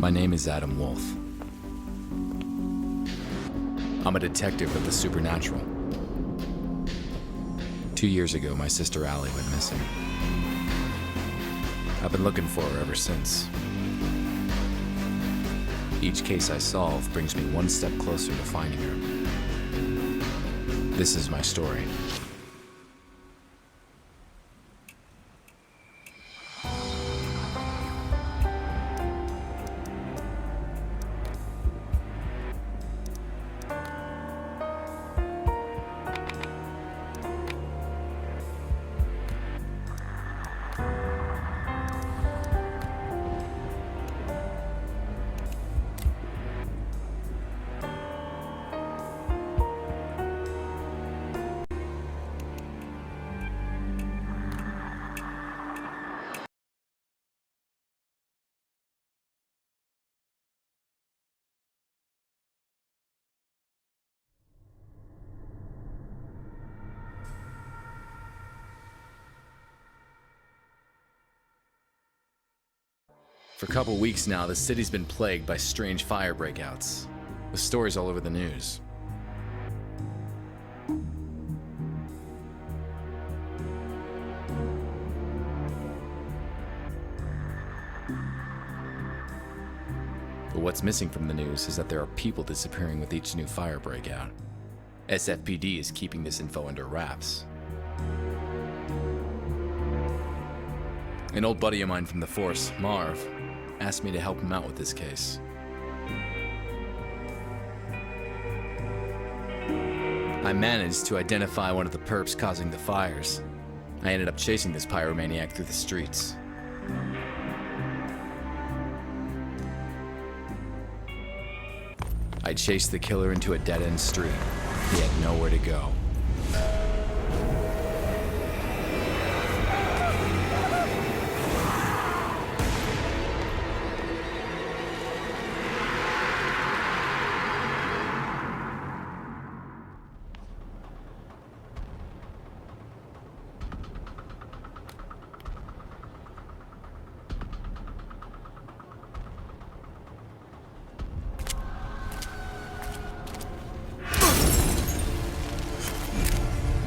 My name is Adam Wolfe. I'm a detective of the supernatural. 2 years ago, my sister Allie went missing. I've been looking for her ever since. Each case I solve brings me one step closer to finding her. This is my story. For a couple weeks now, the city's been plagued by strange fire breakouts, with stories all over the news. But what's missing from the news is that there are people disappearing with each new fire breakout. SFPD is keeping this info under wraps. An old buddy of mine from the force, Marv, asked me to help him out with this case. I managed to identify one of the perps causing the fires. I ended up chasing this pyromaniac through the streets. I chased the killer into a dead-end street. He had nowhere to go.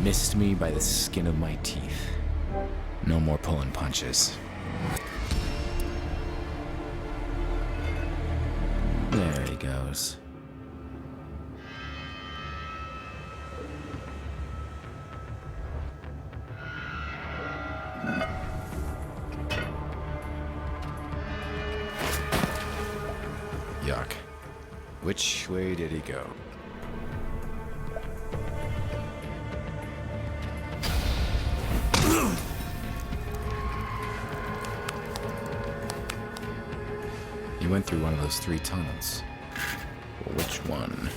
Missed me by the skin of my teeth. No more pulling punches. There he goes. Yuck. Which way did he go? He went through one of those 3 tunnels. Well, which one?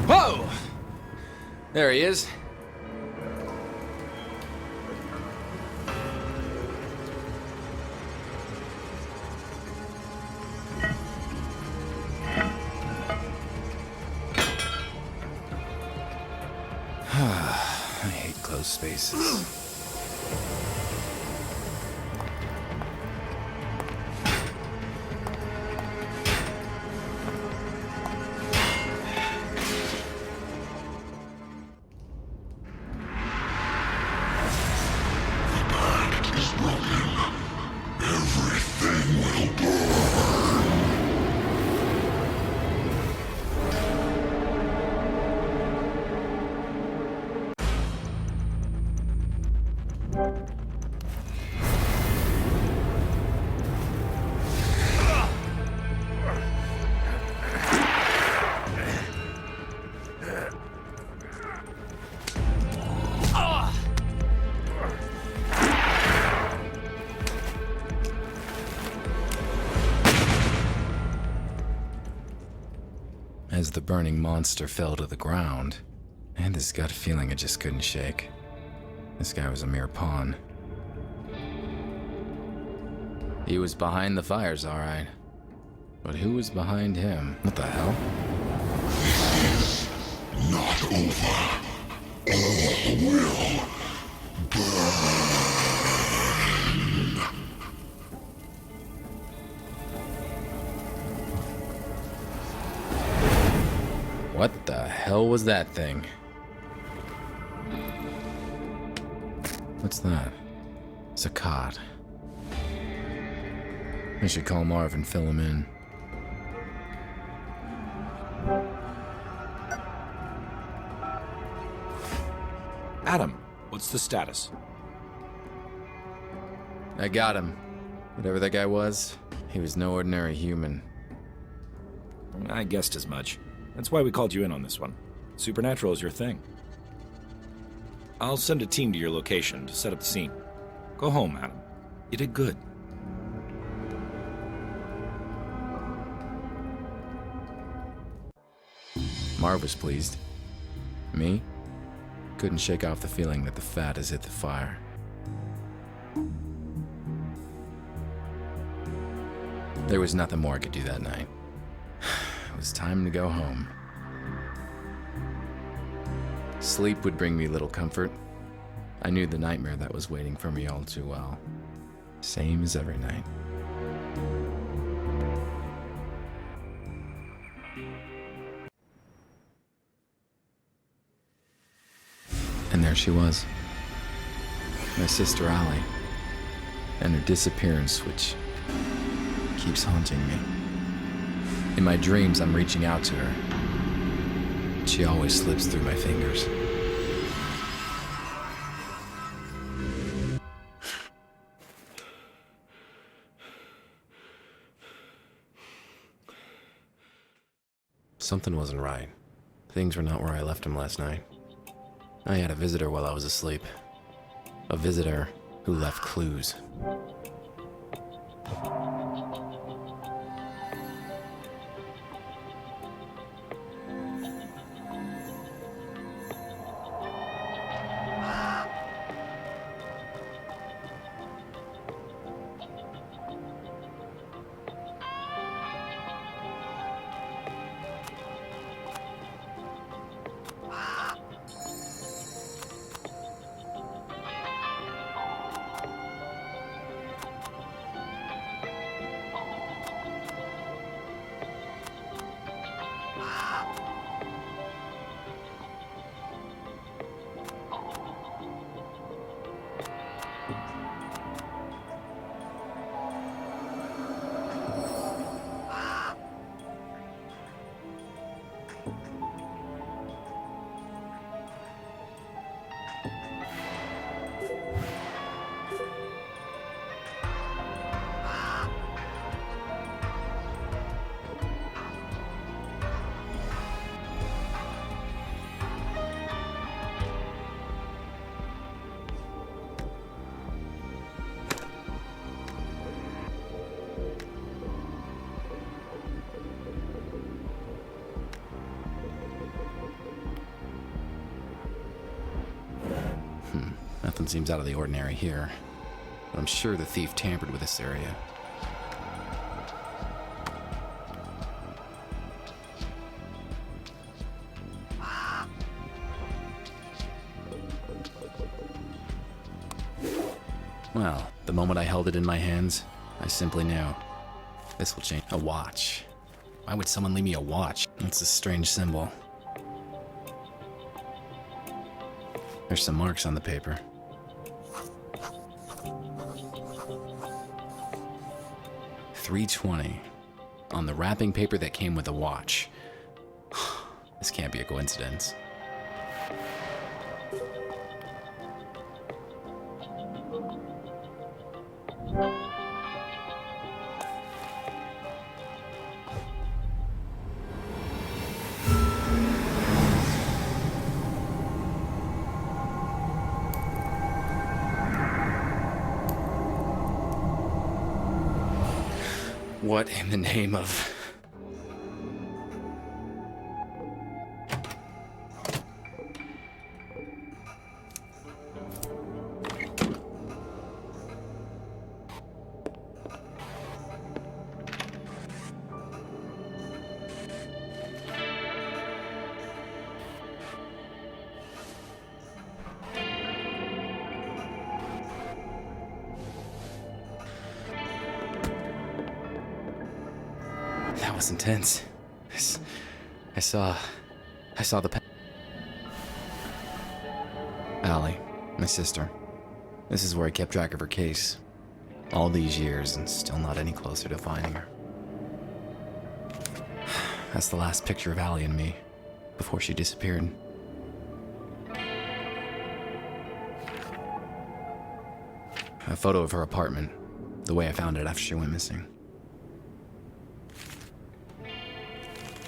Whoa! There he is. I hate closed spaces. the burning monster fell to the ground, I had this gut feeling I just couldn't shake. This guy was a mere pawn. He was behind the fires, all right. But who was behind him? What the hell? Not over. All will burn. What the hell was that thing? What's that? It's a cot. I should call Marv and fill him in. Adam, what's the status? I got him. Whatever that guy was, he was no ordinary human. I guessed as much. That's why we called you in on this one. Supernatural is your thing. I'll send a team to your location to set up the scene. Go home, Adam. You did good. Marv was pleased. Me? Couldn't shake off the feeling that the fat has hit the fire. There was nothing more I could do that night. It was time to go home. Sleep would bring me little comfort. I knew the nightmare that was waiting for me all too well. Same as every night. And there she was. My sister Allie. And her disappearance, which keeps haunting me. In my dreams, I'm reaching out to her. But she always slips through my fingers. Something wasn't right. Things were not where I left them last night. I had a visitor while I was asleep. A visitor who left clues. Nothing seems out of the ordinary here. But I'm sure the thief tampered with this area. Well, the moment I held it in my hands, I simply knew. This will change. A watch. Why would someone leave me a watch? It's a strange symbol. There's some marks on the paper. $3.20 on the wrapping paper that came with the watch. This can't be a coincidence. What in the name of... That was intense. I saw the Allie, my sister. This is where I kept track of her case. All these years and still not any closer to finding her. That's the last picture of Allie and me before she disappeared. A photo of her apartment, the way I found it after she went missing.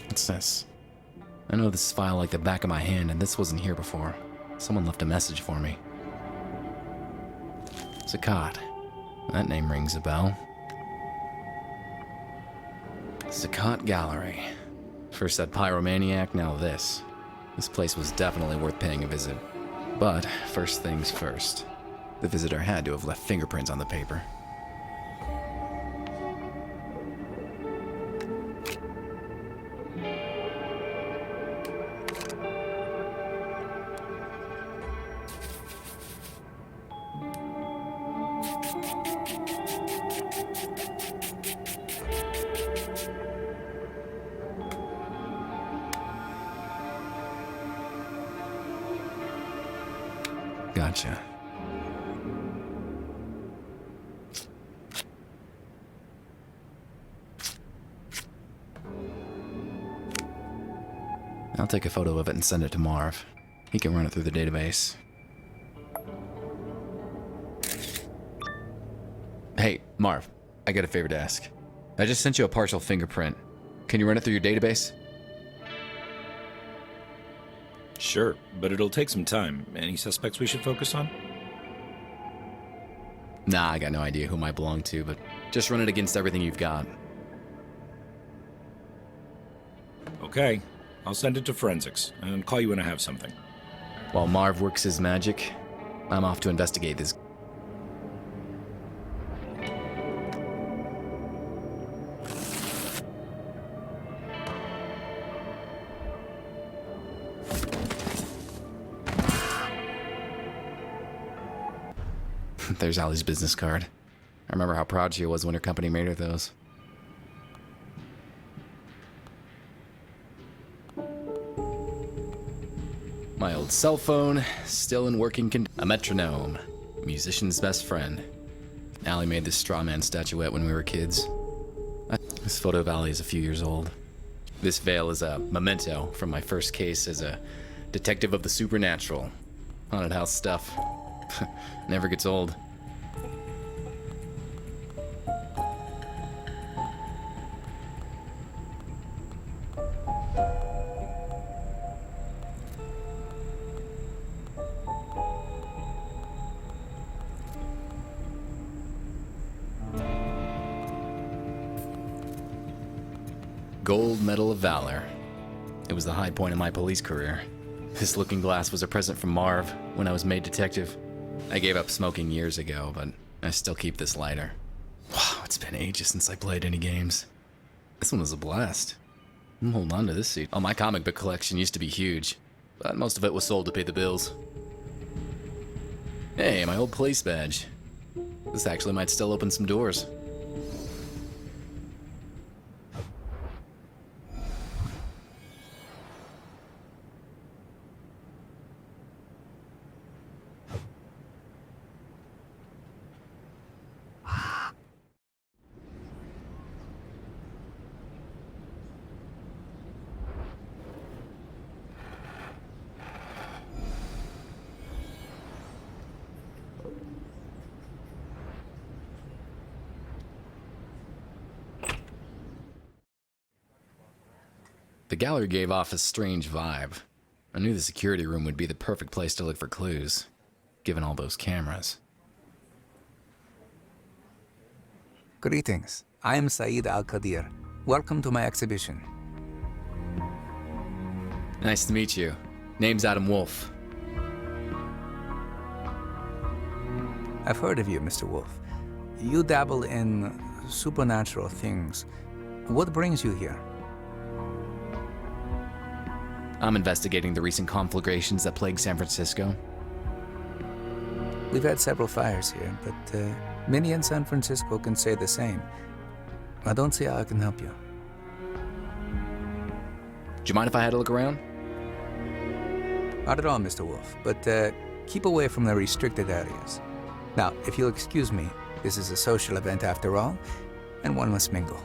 What's this? I know this file like the back of my hand, and this wasn't here before. Someone left a message for me. Zakat. That name rings a bell. Zakat Gallery. First that pyromaniac, now this. This place was definitely worth paying a visit. But first things first. The visitor had to have left fingerprints on the paper. Gotcha. I'll take a photo of it and send it to Marv. He can run it through the database. Hey, Marv, I got a favor to ask. I just sent you a partial fingerprint. Can you run it through your database? Sure, but it'll take some time. Any suspects we should focus on? Nah, I got no idea who might belong to, but just run it against everything you've got. Okay, I'll send it to forensics and call you when I have something. While Marv works his magic, I'm off to investigate this. There's Allie's business card. I remember how proud she was when her company made her those. My old cell phone, still in working condition. A metronome, musician's best friend. Allie made this straw man statuette when we were kids. This photo of Allie is a few years old. This veil is a memento from my first case as a detective of the supernatural. Haunted house stuff. Never gets old. Gold Medal of Valor. It was the high point of my police career. This looking glass was a present from Marv when I was made detective. I gave up smoking years ago, but I still keep this lighter. Wow, it's been ages since I played any games. This one was a blast. I'm holding on to this seat. Oh, my comic book collection used to be huge, but most of it was sold to pay the bills. Hey, my old police badge. This actually might still open some doors. The gallery gave off a strange vibe. I knew the security room would be the perfect place to look for clues, given all those cameras. Greetings. I am Saeed Al-Qadir. Welcome to my exhibition. Nice to meet you. Name's Adam Wolfe. I've heard of you, Mr. Wolfe. You dabble in supernatural things. What brings you here? I'm investigating the recent conflagrations that plague San Francisco. We've had several fires here, but many in San Francisco can say the same. I don't see how I can help you. Do you mind if I had a look around? Not at all, Mr. Wolfe, but keep away from the restricted areas. Now, if you'll excuse me, this is a social event after all, and one must mingle.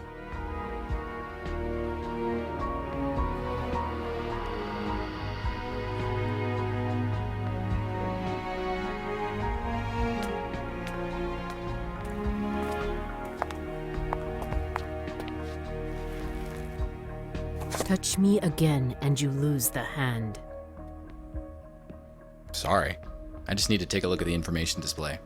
Touch me again and you lose the hand. Sorry. I just need to take a look at the information display.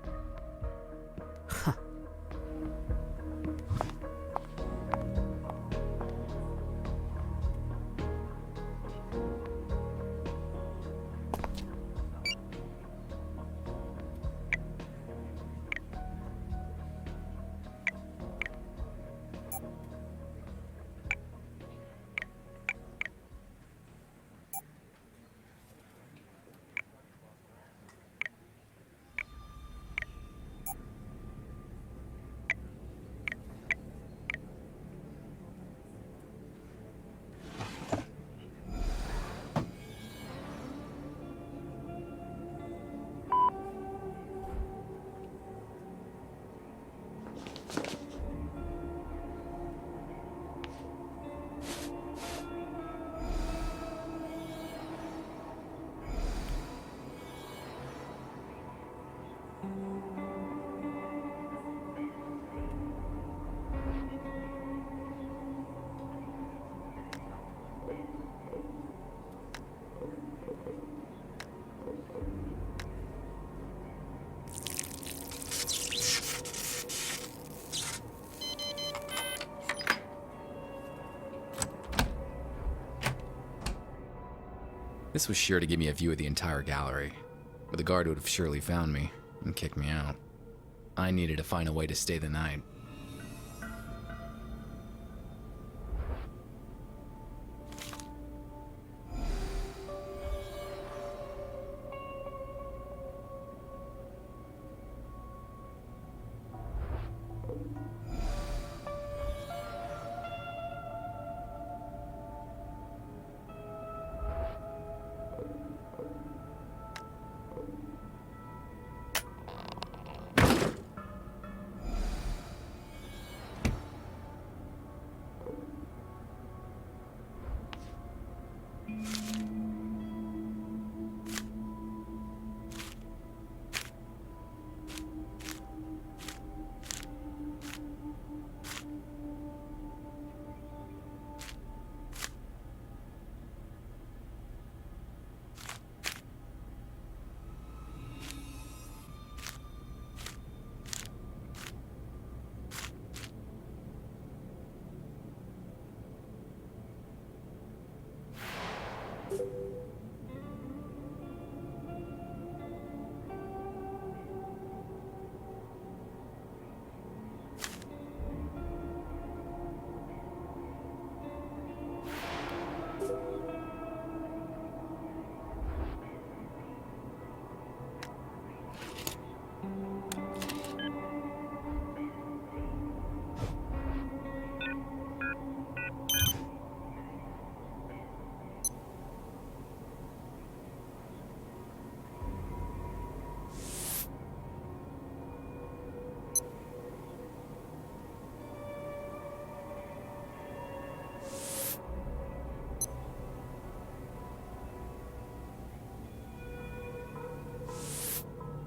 This was sure to give me a view of the entire gallery, but the guard would have surely found me and kicked me out. I needed to find a way to stay the night.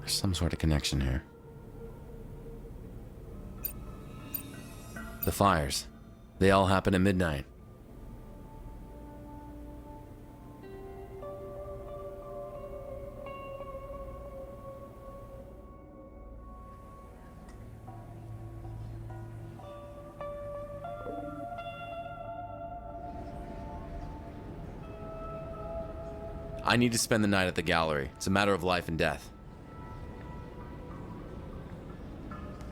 There's some sort of connection here. The fires. They all happen at midnight. I need to spend the night at the gallery. It's a matter of life and death.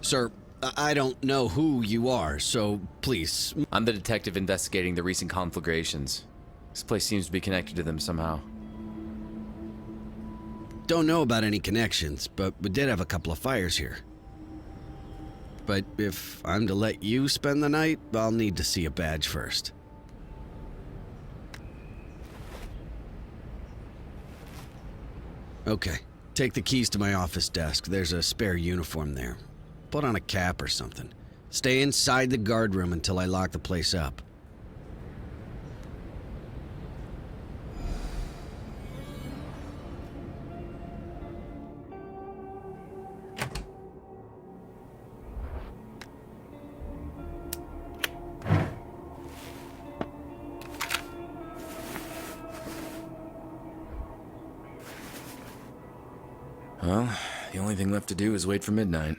Sir, I don't know who you are, so please. I'm the detective investigating the recent conflagrations. This place seems to be connected to them somehow. Don't know about any connections, but we did have a couple of fires here. But if I'm to let you spend the night, I'll need to see a badge first. Okay. Take the keys to my office desk. There's a spare uniform there. Put on a cap or something. Stay inside the guard room until I lock the place up. Well, the only thing left to do is wait for midnight.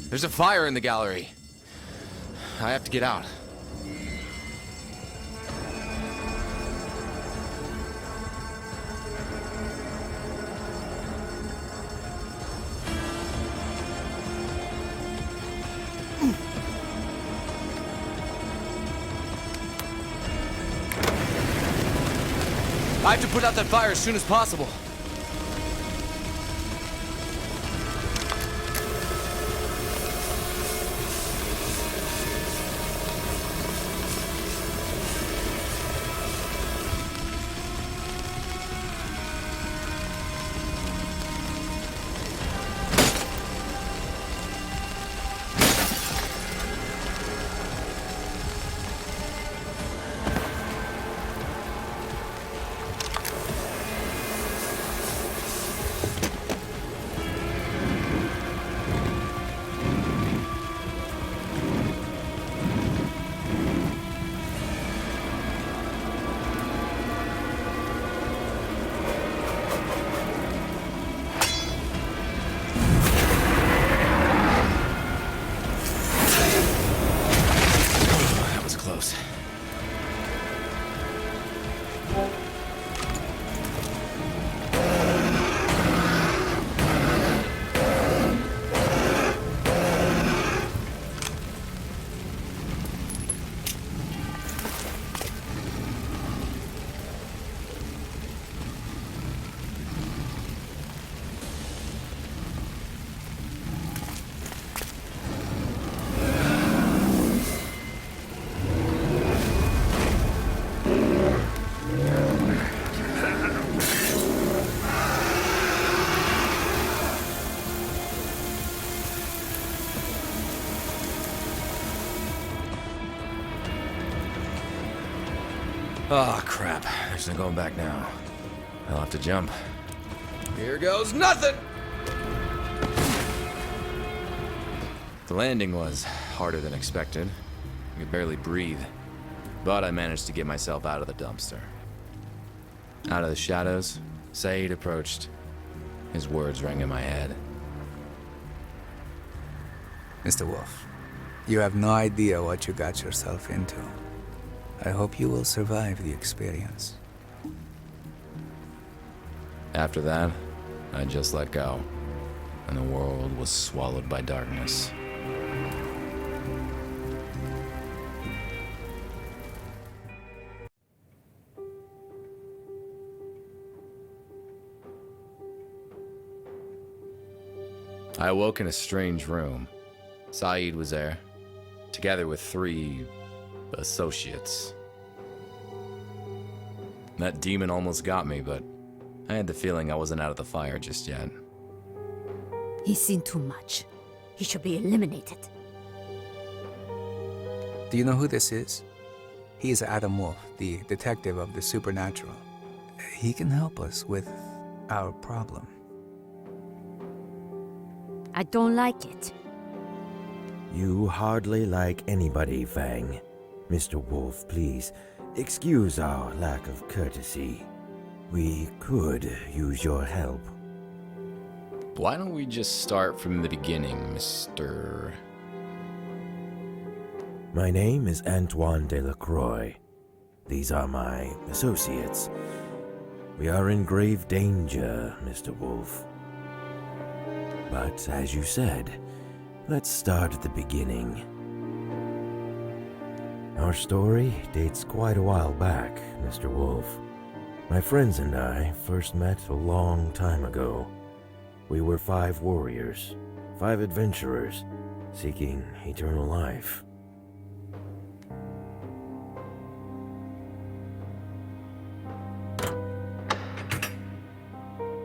There's a fire in the gallery. I have to get out. I have to put out that fire as soon as possible. Oh, crap. There's no going back now. I'll have to jump. Here goes nothing! The landing was harder than expected. I could barely breathe. But I managed to get myself out of the dumpster. Out of the shadows, Saeed approached. His words rang in my head. Mr. Wolfe, you have no idea what you got yourself into. I hope you will survive the experience. After that, I just let go, and the world was swallowed by darkness. I awoke in a strange room. Saeed was there, together with 3 associates. That demon almost got me, but I had the feeling I wasn't out of the fire just yet. He's seen too much. He should be eliminated. Do you know who this is? He is Adam Wolfe, the detective of the supernatural. He can help us with our problem. I don't like it. You hardly like anybody, Fang. Mr. Wolfe, please, excuse our lack of courtesy. We could use your help. Why don't we just start from the beginning, Mr. My name is Antoine Delacroix. These are my associates. We are in grave danger, Mr. Wolfe. But as you said, let's start at the beginning. Our story dates quite a while back, Mr. Wolfe. My friends and I first met a long time ago. We were 5 warriors, 5 adventurers, seeking eternal life.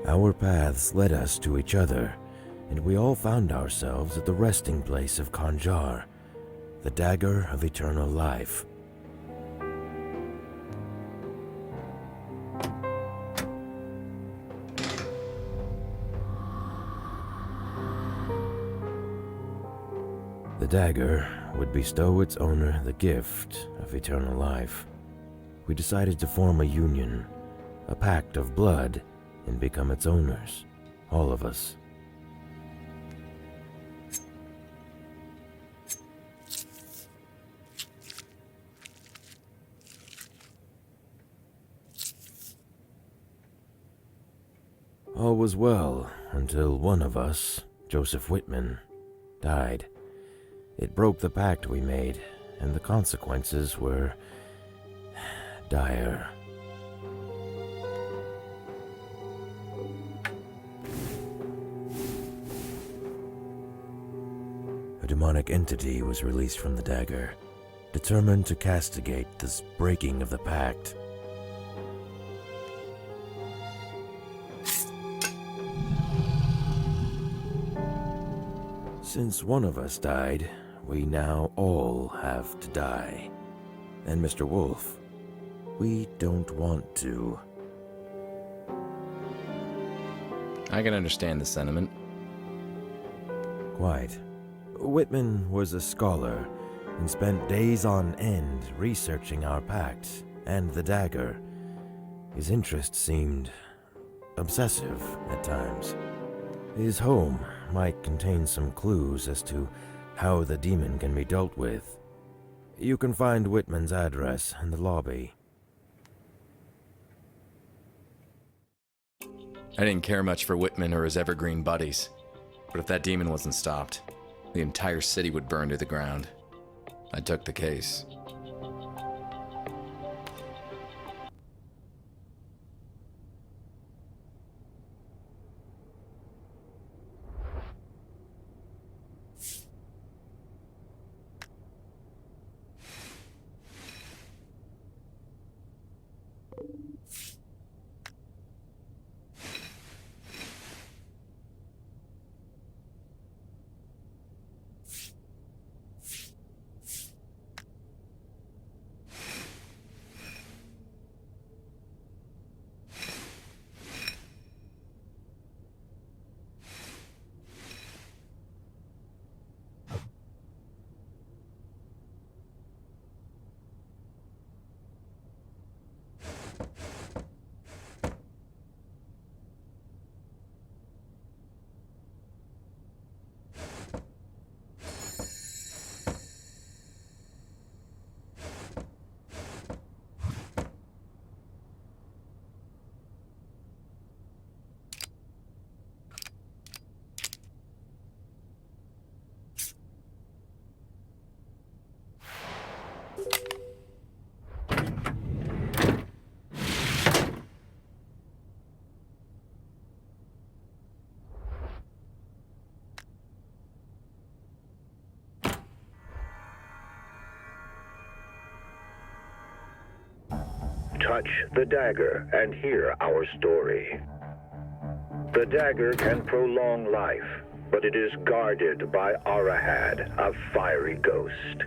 Our paths led us to each other, and we all found ourselves at the resting place of Kanjar, the dagger of eternal life. The dagger would bestow its owner the gift of eternal life. We decided to form a union, a pact of blood, and become its owners, all of us. All was well until one of us, Joseph Whitman, died. It broke the pact we made, and the consequences were dire. A demonic entity was released from the dagger, determined to castigate this breaking of the pact. Since one of us died, we now all have to die. And Mr. Wolfe, we don't want to. I can understand the sentiment. Quite. Whitman was a scholar and spent days on end researching our pact and the dagger. His interest seemed obsessive at times. His home might contain some clues as to how the demon can be dealt with. You can find Whitman's address in the lobby. I didn't care much for Whitman or his evergreen buddies, but if that demon wasn't stopped, the entire city would burn to the ground. I took the case. Touch the dagger and hear our story. The dagger can prolong life, but it is guarded by Arahad, a fiery ghost.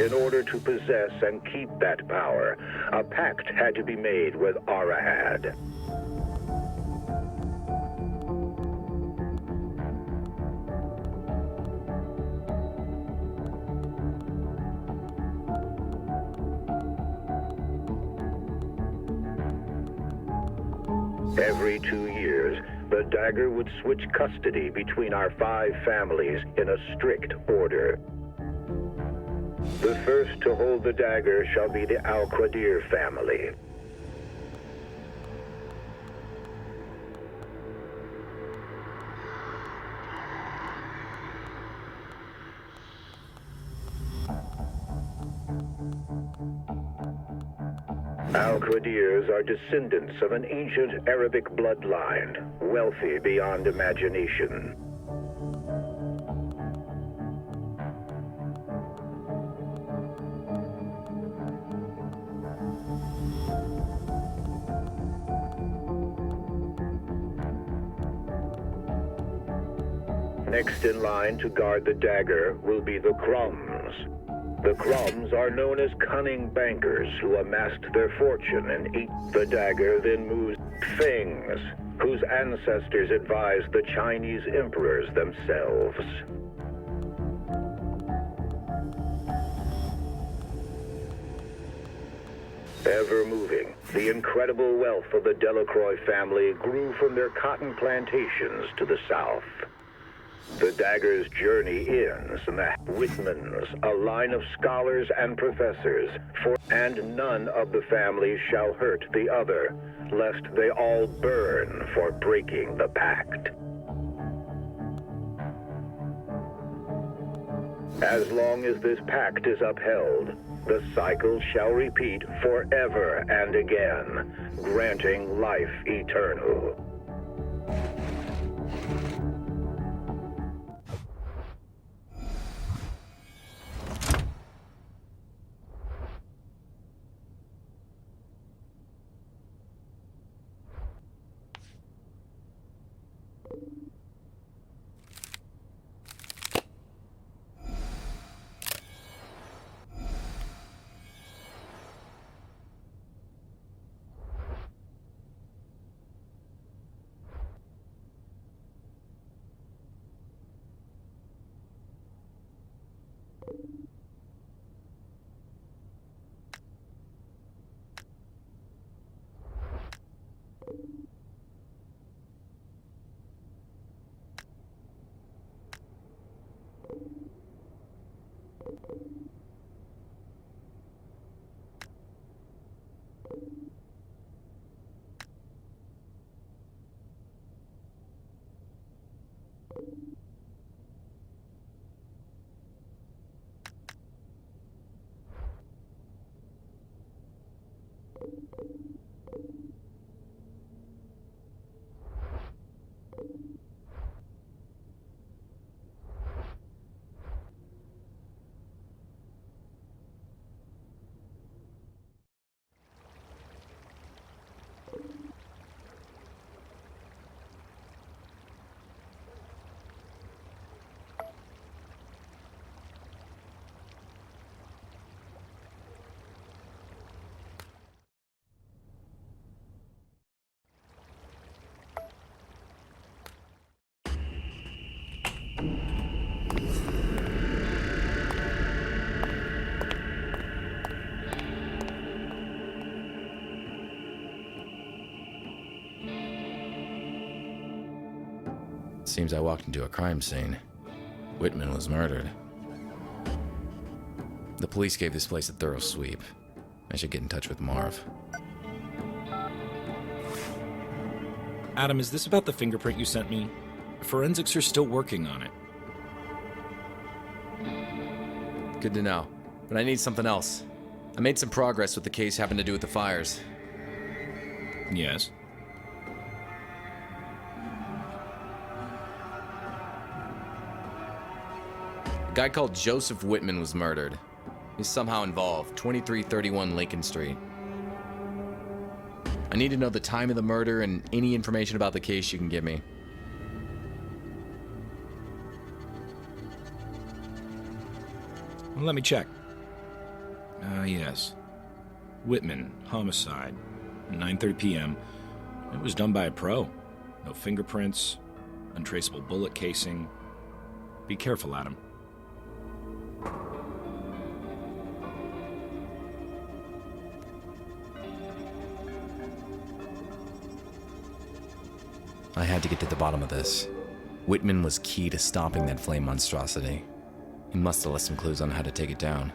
In order to possess and keep that power, a pact had to be made with Arahad. Every 2 years, the dagger would switch custody between our 5 families in a strict order. The first to hold the dagger shall be the Al-Qadir family. Al-Qadirs are descendants of an ancient Arabic bloodline, wealthy beyond imagination. Next in line to guard the dagger will be the Crumbs. The Crumbs are known as cunning bankers who amassed their fortune and ate the dagger, then moves Fangs, whose ancestors advised the Chinese emperors themselves. Ever moving, the incredible wealth of the Delacroix family grew from their cotton plantations to the south. The dagger's journey ends in the Whitmans, a line of scholars and professors, and none of the families shall hurt the other, lest they all burn for breaking the pact. As long as this pact is upheld, the cycle shall repeat forever and again, granting life eternal. Seems I walked into a crime scene. Whitman was murdered. The police gave this place a thorough sweep. I should get in touch with Marv. Adam, is this about the fingerprint you sent me? Forensics are still working on it. Good to know. But I need something else. I made some progress with the case having to do with the fires. Yes? A guy called Joseph Whitman was murdered. He's somehow involved. 2331 Lincoln Street. I need to know the time of the murder and any information about the case you can give me. Well, let me check. Yes. Whitman, homicide. 9:30 p.m. It was done by a pro. No fingerprints, untraceable bullet casing. Be careful, Adam. I had to get to the bottom of this. Whitman was key to stopping that flame monstrosity. He must have left some clues on how to take it down.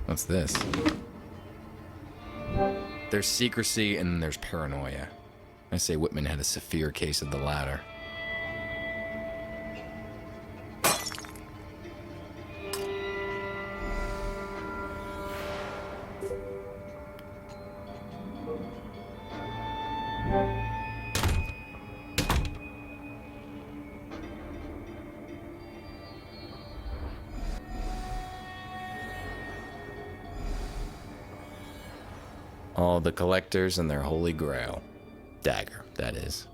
What's this? There's secrecy and then there's paranoia. I say Whitman had a severe case of the latter. All the collectors and their holy grail. Dagger, that is.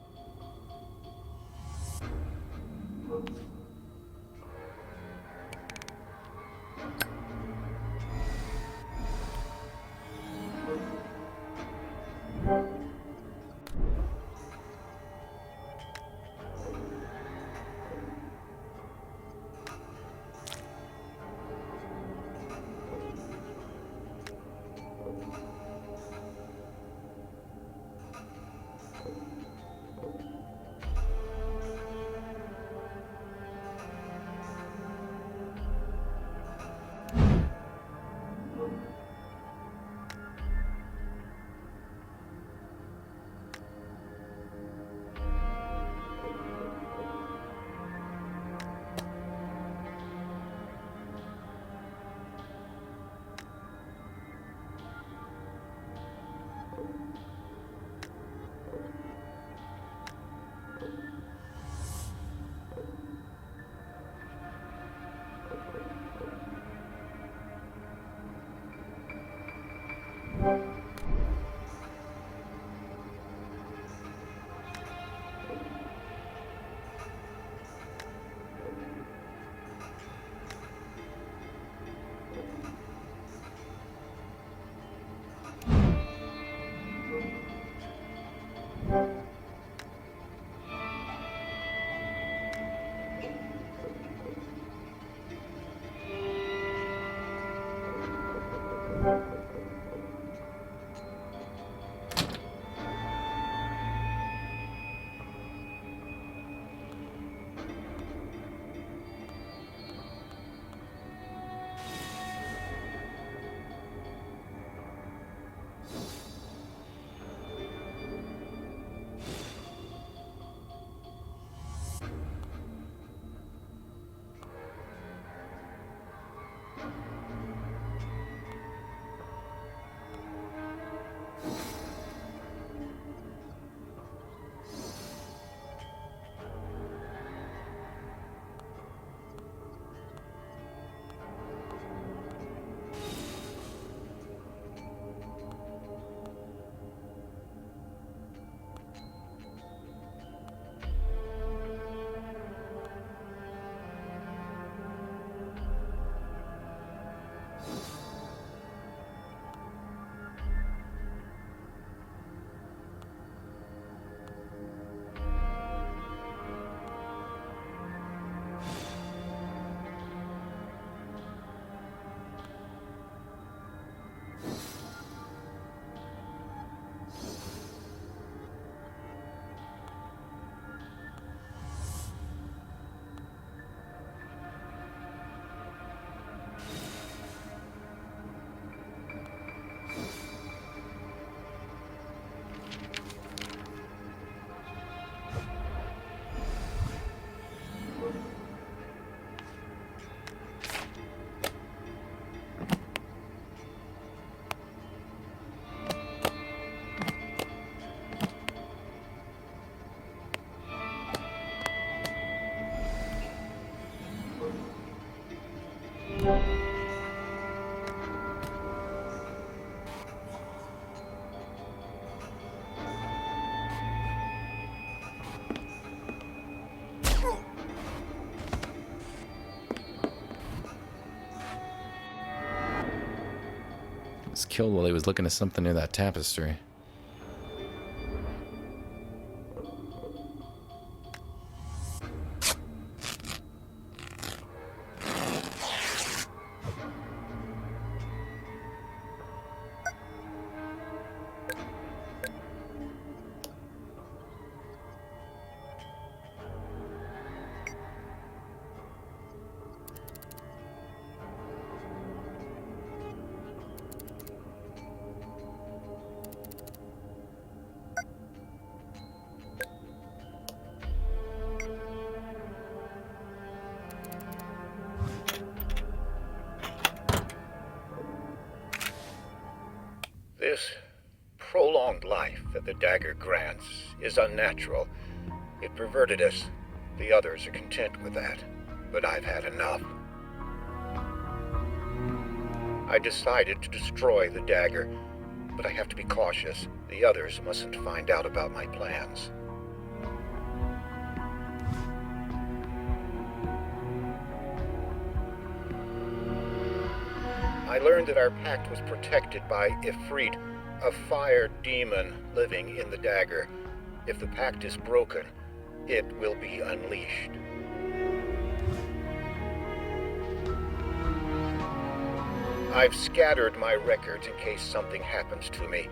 killed while he was looking at something near that tapestry. This prolonged life that the dagger grants is unnatural. It perverted us. The others are content with that, but I've had enough. I decided to destroy the dagger, but I have to be cautious. The others mustn't find out about my plans. I learned that our pact was protected by Ifrit, a fire demon living in the dagger. If the pact is broken, it will be unleashed. I've scattered my records in case something happens to me.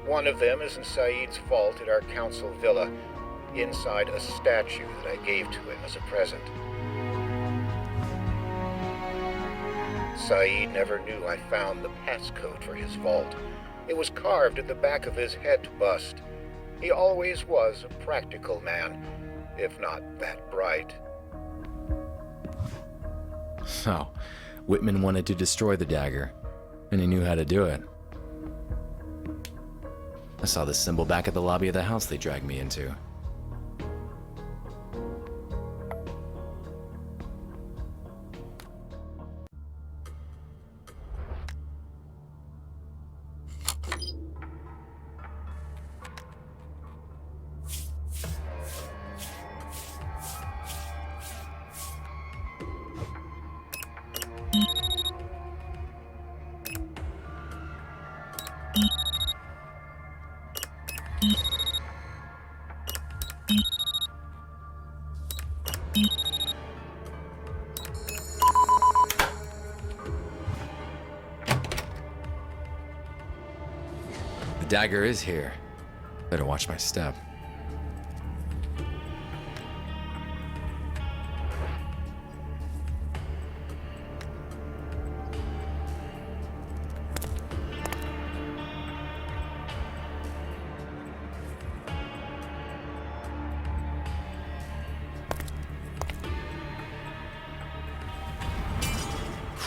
One of them is in Saeed's vault at our council villa, inside a statue that I gave to him as a present. Saeed never knew I found the passcode for his vault. It was carved at the back of his head bust. He always was a practical man, if not that bright. So, Whitman wanted to destroy the dagger, and he knew how to do it. I saw the symbol back at the lobby of the house they dragged me into. The dagger is here. Better watch my step.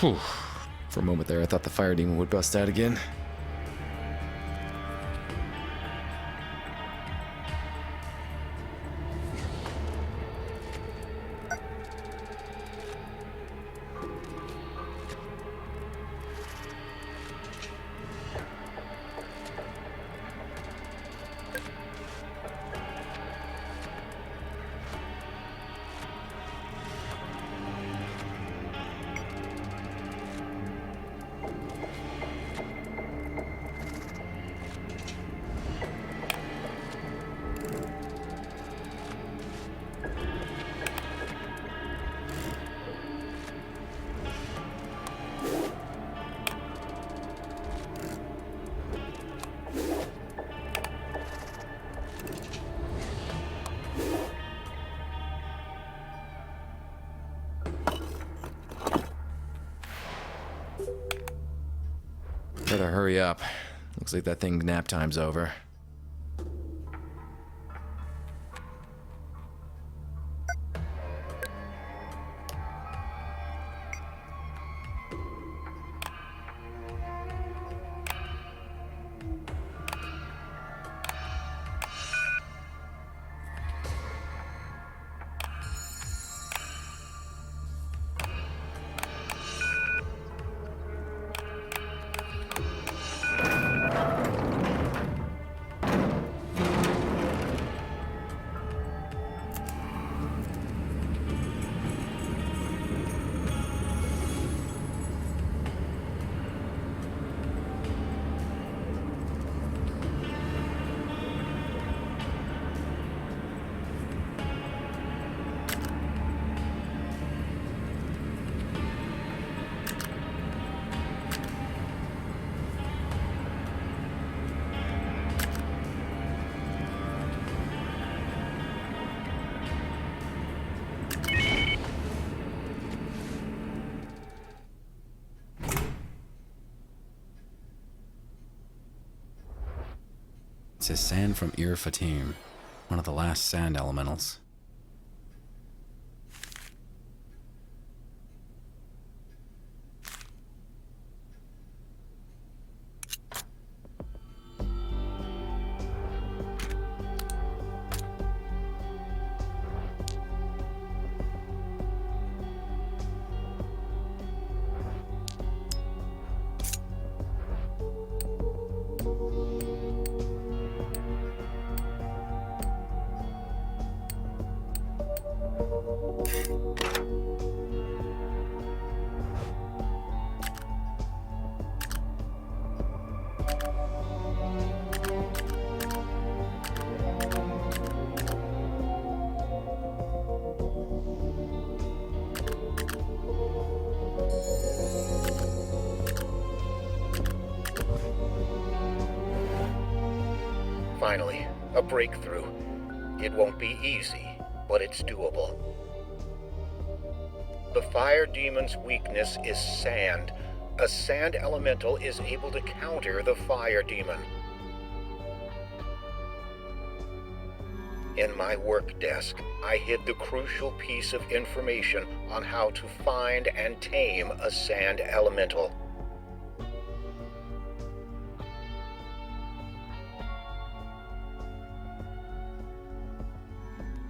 Whew. For a moment there, I thought the fire demon would bust out again. Better hurry up. Looks like that thing's nap time's over. says sand from Ir Fatim, one of the last sand elementals. Finally, a breakthrough. It won't be easy, but it's doable. The fire demon's weakness is sand. A sand elemental is able to counter the fire demon. In my work desk, I hid the crucial piece of information on how to find and tame a sand elemental.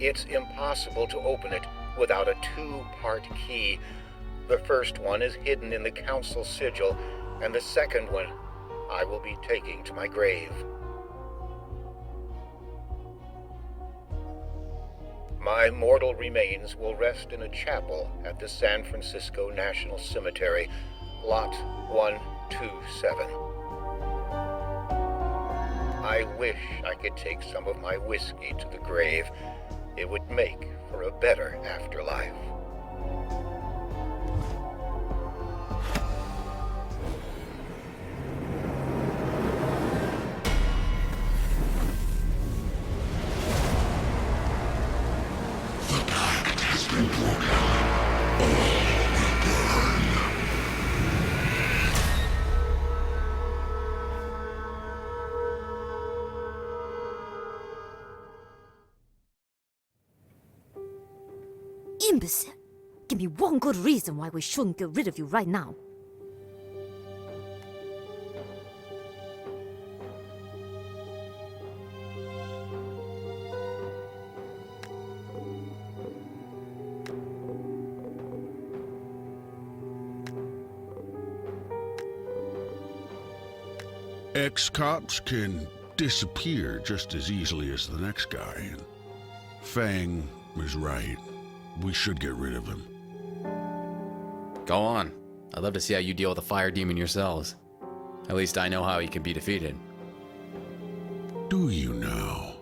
It's impossible to open it without a two-part key. The first one is hidden in the council sigil, and the second one I will be taking to my grave. My mortal remains will rest in a chapel at the San Francisco National Cemetery, Lot 127. I wish I could take some of my whiskey to the grave. It would make for a better afterlife. The pact has been broken. All will burn. Imbecile! Give me one good reason why we shouldn't get rid of you right now. Ex-cops can disappear just as easily as the next guy, and Fang was right. We should get rid of him. Go on. I'd love to see how you deal with the fire demon yourselves. At least I know how he can be defeated. Do you now?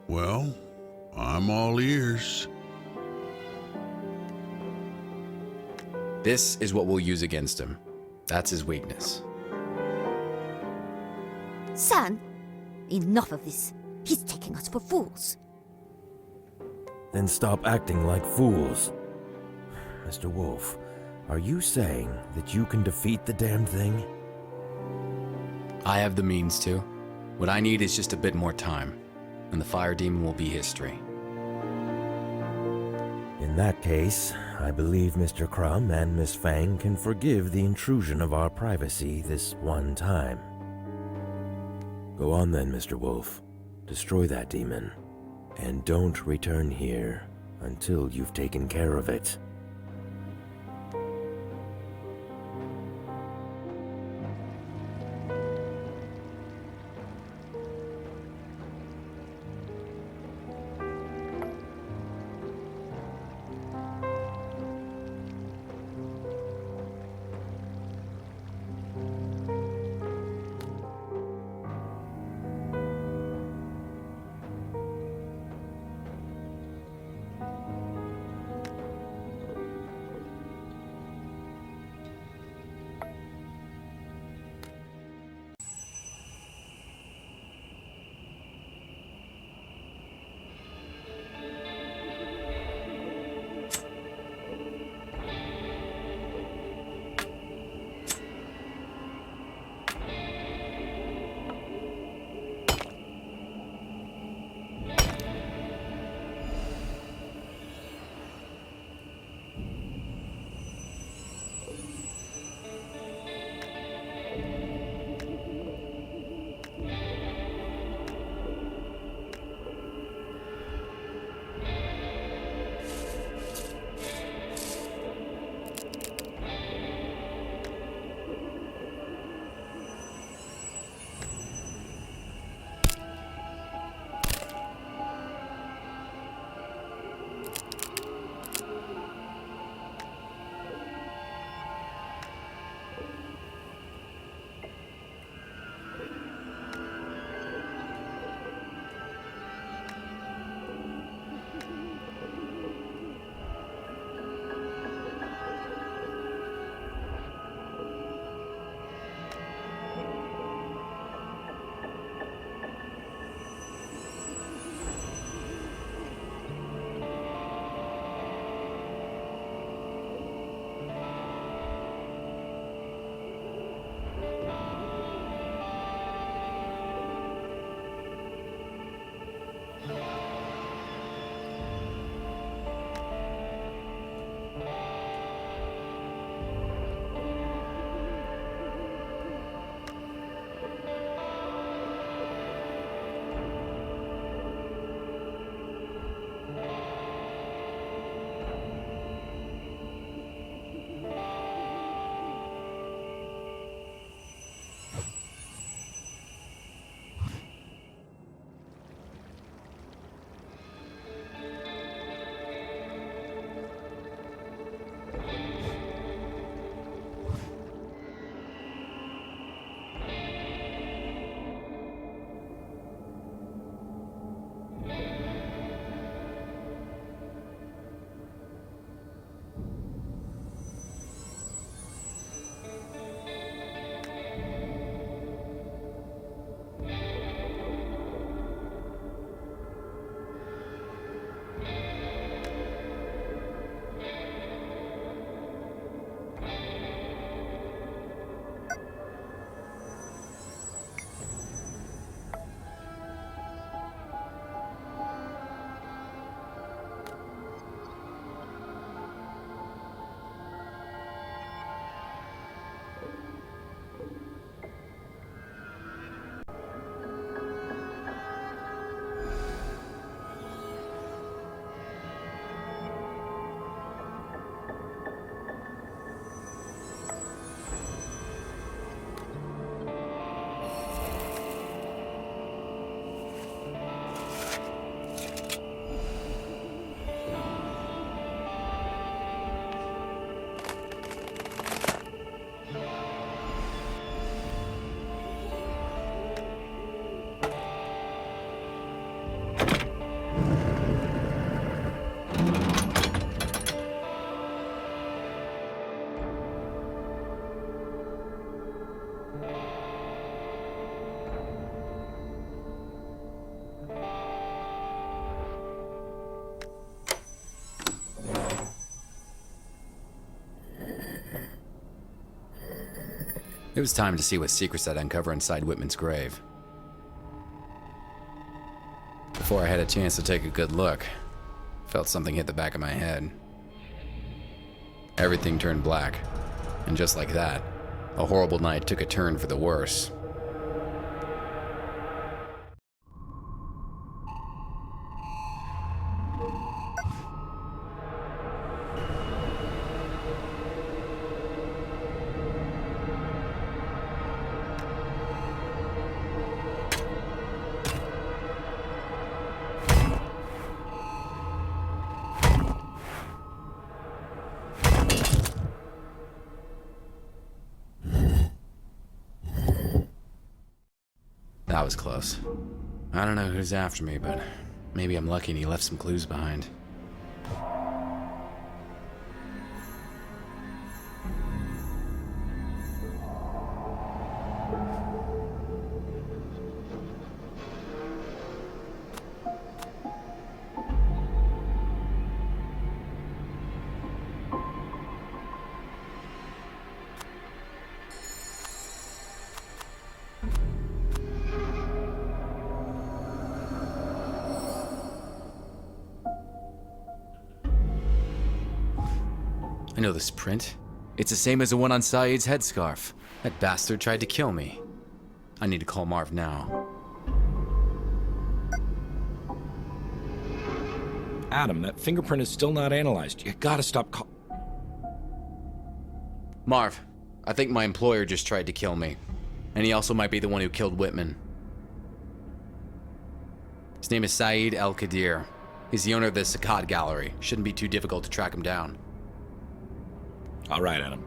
Well, I'm all ears. This is what we'll use against him. That's his weakness. San, enough of this. He's taking us for fools. Then stop acting like fools. Mr. Wolfe, are you saying that you can defeat the damn thing? I have the means to. What I need is just a bit more time, and the fire demon will be history. In that case, I believe Mr. Crumb and Miss Fang can forgive the intrusion of our privacy this one time. Go on then, Mr. Wolfe. Destroy that demon. And don't return here until you've taken care of it. It was time to see what secrets I'd uncover inside Whitman's grave. Before I had a chance to take a good look, felt something hit the back of my head. Everything turned black, and just like that, a horrible night took a turn for the worse. That was close. I don't know who's after me, but maybe I'm lucky and he left some clues behind. I know this print. It's the same as the one on Saeed's headscarf. That bastard tried to kill me. I need to call Marv now. Adam, that fingerprint is still not analyzed. You gotta stop Marv, I think my employer just tried to kill me. And he also might be the one who killed Whitman. His name is Saeed Al-Qadir. He's the owner of the Saqqat Gallery. Shouldn't be too difficult to track him down. All right, Adam.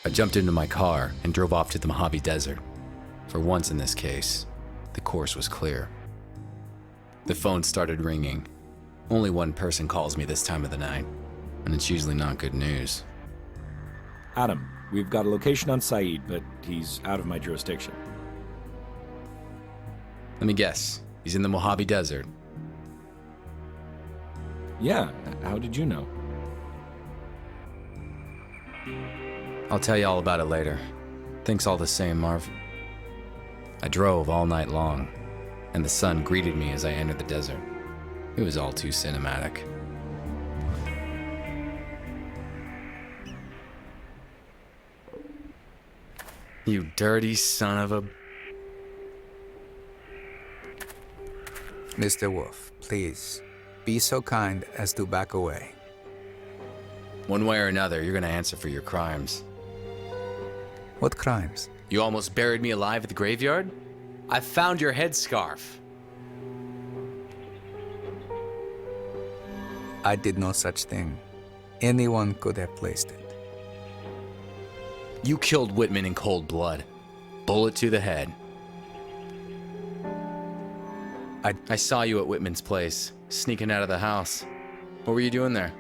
I jumped into my car and drove off to the Mojave Desert. For once in this case, the course was clear. The phone started ringing. Only one person calls me this time of the night, and it's usually not good news. Adam, we've got a location on Saeed, but he's out of my jurisdiction. Let me guess, he's in the Mojave Desert. Yeah, how did you know? I'll tell you all about it later. Thanks all the same, Marv. I drove all night long, and the sun greeted me as I entered the desert. It was all too cinematic. You dirty son of a... Mr. Wolfe, please, be so kind as to back away. One way or another, you're gonna answer for your crimes. What crimes? You almost buried me alive at the graveyard? I found your headscarf. I did no such thing. Anyone could have placed it. You killed Whitman in cold blood. Bullet to the head. I saw you at Whitman's place, sneaking out of the house. What were you doing there?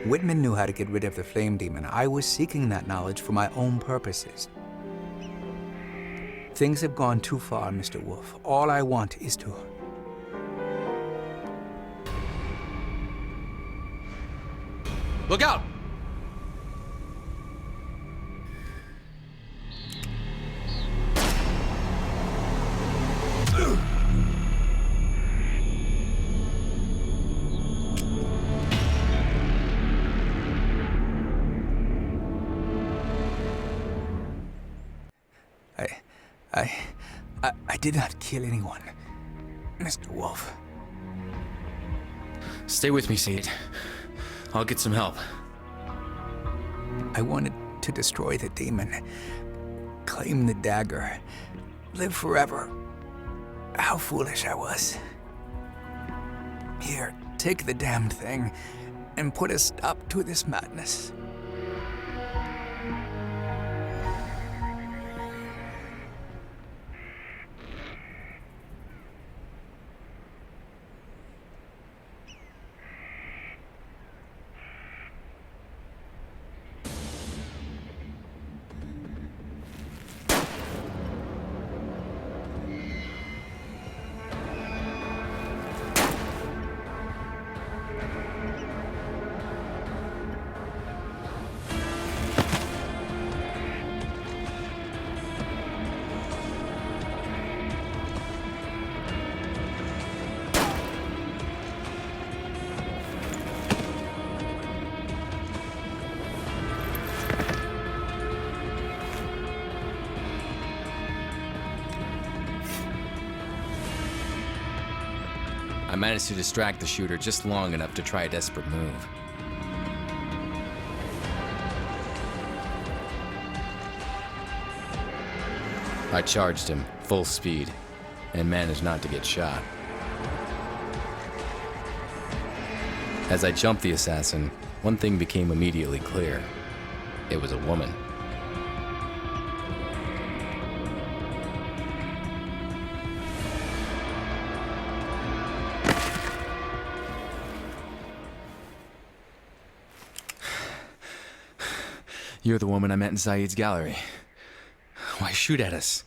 Whitman knew how to get rid of the flame demon. I was seeking that knowledge for my own purposes. Things have gone too far, Mr. Wolfe. All I want is to... Look out! I did not kill anyone, Mr. Wolfe. Stay with me, Said. I'll get some help. I wanted to destroy the demon, claim the dagger, live forever. How foolish I was. Here, take the damned thing and put a stop to this madness. I managed to distract the shooter just long enough to try a desperate move. I charged him, full speed, and managed not to get shot. As I jumped the assassin, one thing became immediately clear. It was a woman. You're the woman I met in Saeed's gallery. Why shoot at us?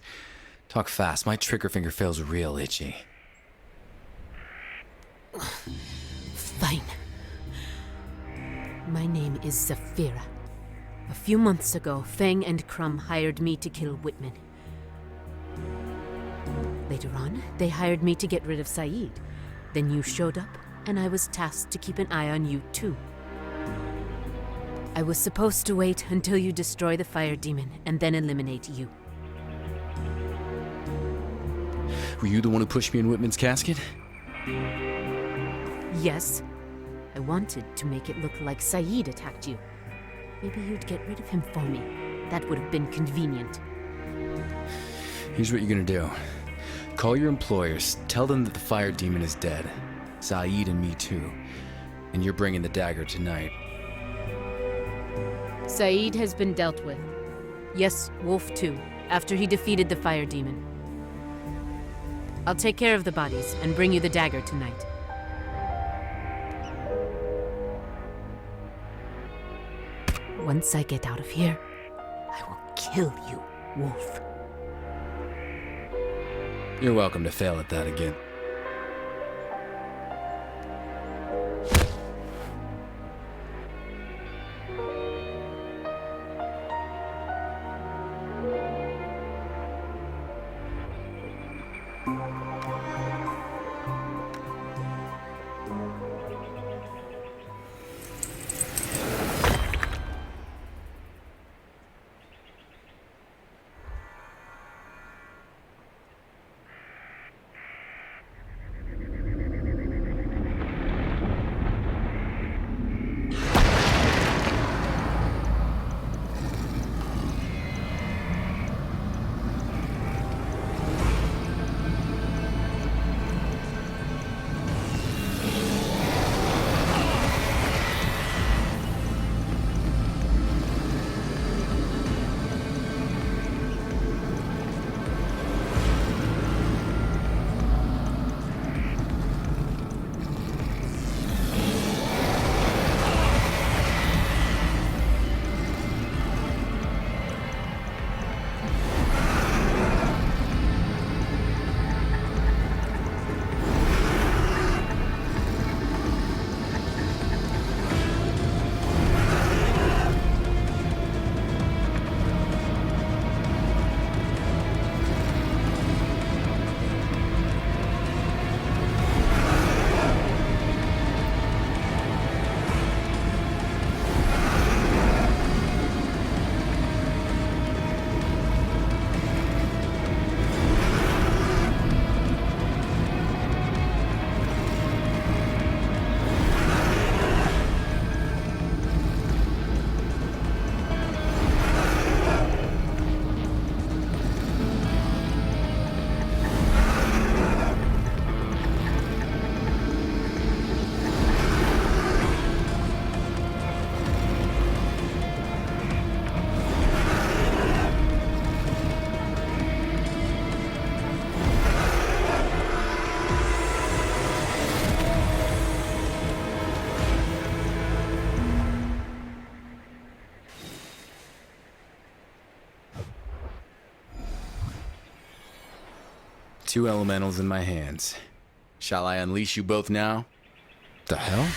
Talk fast. My trigger finger feels real itchy. Fine. My name is Zafira. A few months ago, Feng and Crumb hired me to kill Whitman. Later on, they hired me to get rid of Saeed. Then you showed up, and I was tasked to keep an eye on you too. I was supposed to wait until you destroy the fire demon and then eliminate you. Were you the one who pushed me in Whitman's casket? Yes. I wanted to make it look like Saeed attacked you. Maybe you'd get rid of him for me. That would have been convenient. Here's what you're gonna do. Call your employers, tell them that the fire demon is dead. Saeed and me too. And you're bringing the dagger tonight. Saeed has been dealt with. Yes, Wolfe too, after he defeated the fire demon. I'll take care of the bodies and bring you the dagger tonight. Once I get out of here, I will kill you, Wolfe. You're welcome to fail at that again. 2 elementals in my hands. Shall I unleash you both now? The hell?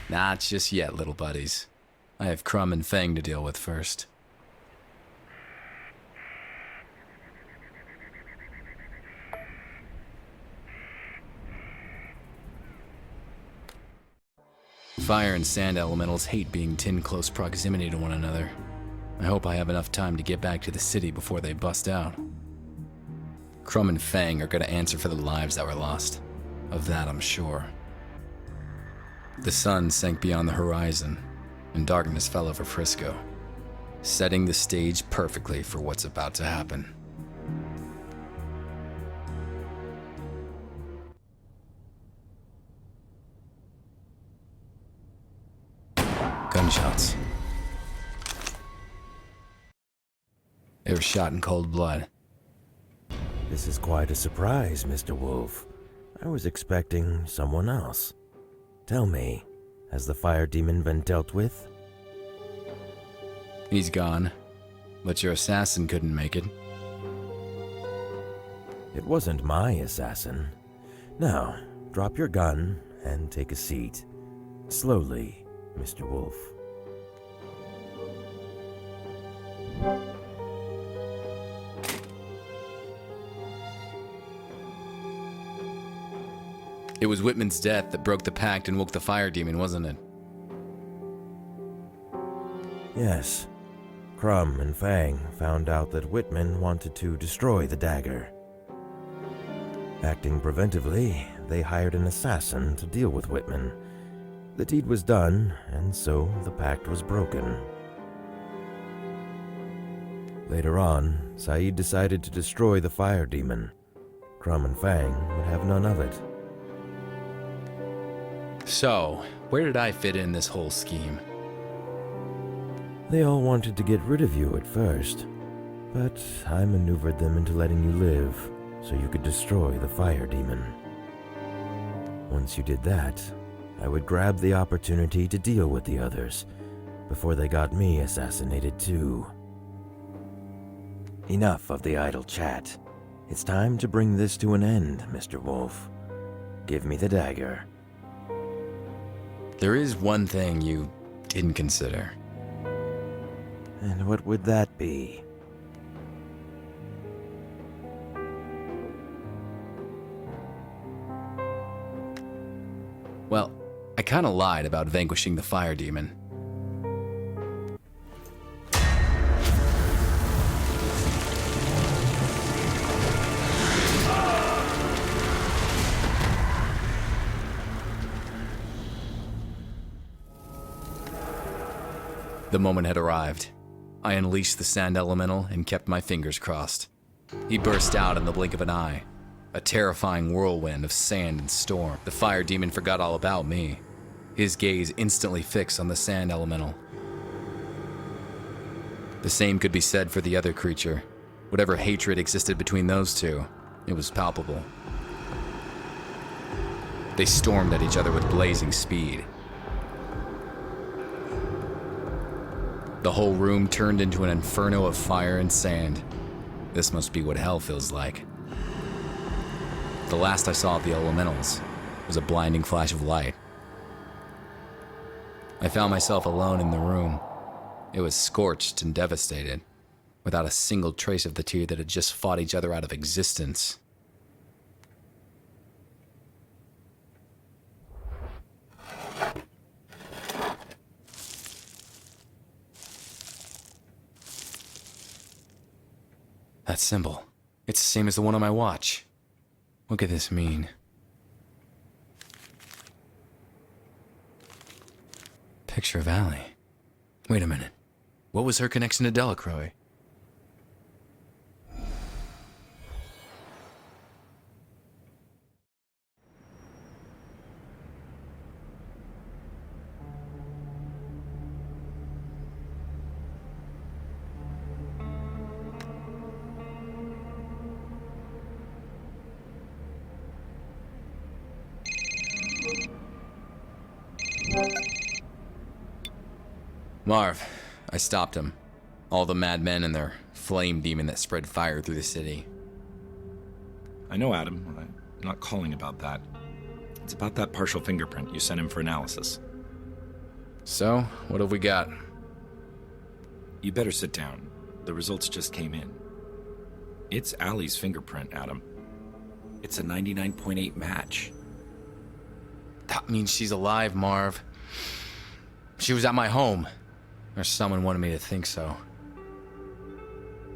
Not just yet, little buddies. I have Crumb and Fang to deal with first. Fire and sand elementals hate being in close proximity to one another. I hope I have enough time to get back to the city before they bust out. Crumb and Fang are gonna answer for the lives that were lost. Of that, I'm sure. The sun sank beyond the horizon, and darkness fell over Frisco, setting the stage perfectly for what's about to happen. Gunshots. They were shot in cold blood. This is quite a surprise, Mr. Wolfe. I was expecting someone else. Tell me, has the fire demon been dealt with? He's gone, but your assassin couldn't make it. It wasn't my assassin. Now, drop your gun and take a seat. Slowly, Mr. Wolfe. It was Whitman's death that broke the pact and woke the fire demon, wasn't it? Yes. Crumb and Fang found out that Whitman wanted to destroy the dagger. Acting preventively, they hired an assassin to deal with Whitman. The deed was done, and so the pact was broken. Later on, Saeed decided to destroy the fire demon. Crumb and Fang would have none of it. So, where did I fit in this whole scheme? They all wanted to get rid of you at first, but I maneuvered them into letting you live so you could destroy the fire demon. Once you did that, I would grab the opportunity to deal with the others before they got me assassinated too. Enough of the idle chat. It's time to bring this to an end, Mr. Wolfe. Give me the dagger. There is one thing you didn't consider. And what would that be? Well, I kinda lied about vanquishing the fire demon. The moment had arrived. I unleashed the sand elemental and kept my fingers crossed. He burst out in the blink of an eye, a terrifying whirlwind of sand and storm. The fire demon forgot all about me, his gaze instantly fixed on the sand elemental. The same could be said for the other creature. Whatever hatred existed between those two, it was palpable. They stormed at each other with blazing speed. The whole room turned into an inferno of fire and sand. This must be what hell feels like. The last I saw of the elementals was a blinding flash of light. I found myself alone in the room. It was scorched and devastated, without a single trace of the two that had just fought each other out of existence. That symbol. It's the same as the one on my watch. What could this mean? Picture of Allie. Wait a minute. What was her connection to Delacroix? Marv, I stopped him. All the madmen and their flame demon that spread fire through the city. I know, Adam. I'm not calling about that. It's about that partial fingerprint you sent him for analysis. So, what have we got? You better sit down. The results just came in. It's Allie's fingerprint, Adam. It's a 99.8 match. That means she's alive, Marv. She was at my home. Or someone wanted me to think so.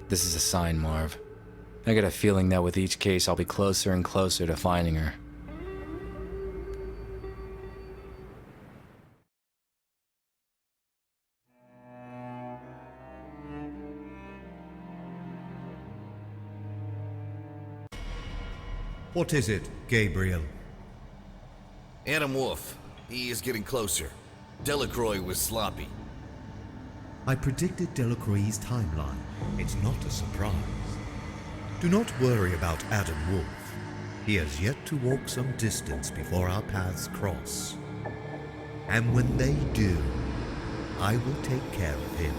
This is a sign, Marv. I get a feeling that with each case, I'll be closer and closer to finding her. What is it, Gabriel? Adam Wolfe. He is getting closer. Delacroix was sloppy. I predicted Delacroix's timeline. It's not a surprise. Do not worry about Adam Wolfe. He has yet to walk some distance before our paths cross. And when they do, I will take care of him.